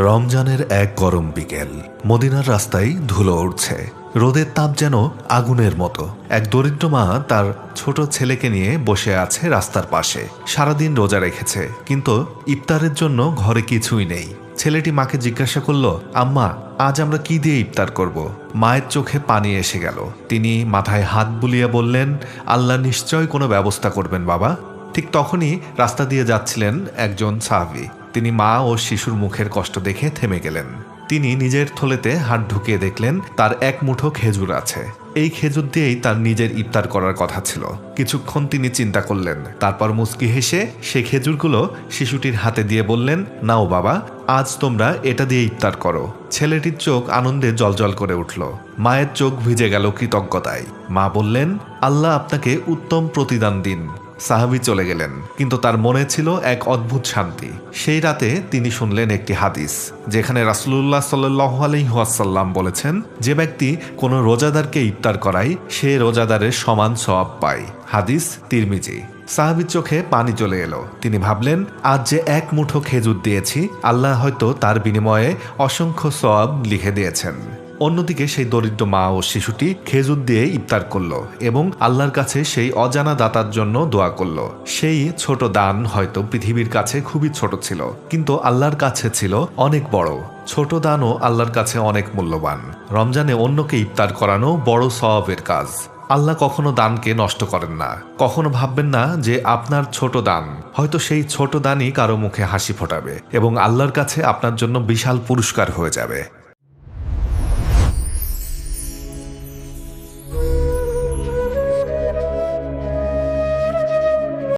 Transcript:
রমজানের এক গরম বিকেল, মদিনার রাস্তায় ধুলো উঠছে। রোদের তাপ যেন আগুনের মতো। এক দরিদ্র মা তার ছোট ছেলেকে নিয়ে বসে আছে রাস্তার পাশে। সারাদিন রোজা রেখেছে, কিন্তু ইফতারের জন্য ঘরে কিছুই নেই। ছেলেটি মাকে জিজ্ঞাসা করল, আম্মা, আজ আমরা কি দিয়ে ইফতার করব? মায়ের চোখে পানি এসে গেল। তিনি মাথায় হাত বুলিয়ে বললেন, আল্লাহ নিশ্চয় কোনো ব্যবস্থা করবেন বাবা। ঠিক তখনই রাস্তা দিয়ে যাচ্ছিলেন একজন সাহাবী। তিনি মা ও শিশুর মুখের কষ্ট দেখে থেমে গেলেন। তিনি নিজের থলেতে হাত ঢুকিয়ে দেখলেন তার এক মুঠো খেজুর আছে। এই খেজুর দিয়েই তার নিজের ইফতার করার কথা ছিল। কিছুক্ষণ তিনি চিন্তা করলেন, তারপর মুচকি হেসে সে খেজুরগুলো শিশুটির হাতে দিয়ে বললেন, নাও বাবা, আজ তোমরা এটা দিয়ে ইফতার করো। ছেলেটির চোখ আনন্দে জ্বলজ্বল করে উঠল। মায়ের চোখ ভিজে গেল কৃতজ্ঞতায়। মা বললেন, আল্লাহ আপনাকে উত্তম প্রতিদান দিন। সাহাবী চলে গেলেন, কিন্তু তার মনে ছিল এক অদ্ভুত শান্তি। সেই রাতে তিনি শুনলেন একটি হাদিস, যেখানে রাসূলুল্লাহ সাল্লাল্লাহু আলাইহি ওয়াসাল্লাম বলেছেন, যে ব্যক্তি কোনো রোজাদারকে ইফতার করায় সে রোজাদারের সমান সওয়াব পায়। হাদিস তিরমিজি। সাহাবীর চোখে পানি চলে এলো। তিনি ভাবলেন, আজ যে এক মুঠো খেজুর দিয়েছি, আল্লাহ হয়তো তার বিনিময়ে অসংখ্য সওয়াব লিখে দিয়েছেন। অন্যদিকে সেই দরিদ্র মা ও শিশুটি খেজুর দিয়ে ইফতার করল এবং আল্লাহর কাছে সেই অজানা দাতার জন্য দোয়া করল। সেই ছোট দান হয়তো পৃথিবীর কাছে খুবই ছোট ছিল, কিন্তু আল্লাহর কাছে ছিল অনেক বড়। ছোট দানও আল্লাহর কাছে অনেক মূল্যবান। রমজানে অন্যকে ইফতার করানো বড় সওয়াবের কাজ। আল্লাহ কখনো দানকে নষ্ট করেন না। কখনো ভাববেন না যে আপনার ছোট দান, হয়তো সেই ছোট দানই কারো মুখে হাসি ফোটাবে এবং আল্লাহর কাছে আপনার জন্য বিশাল পুরস্কার হয়ে যাবে।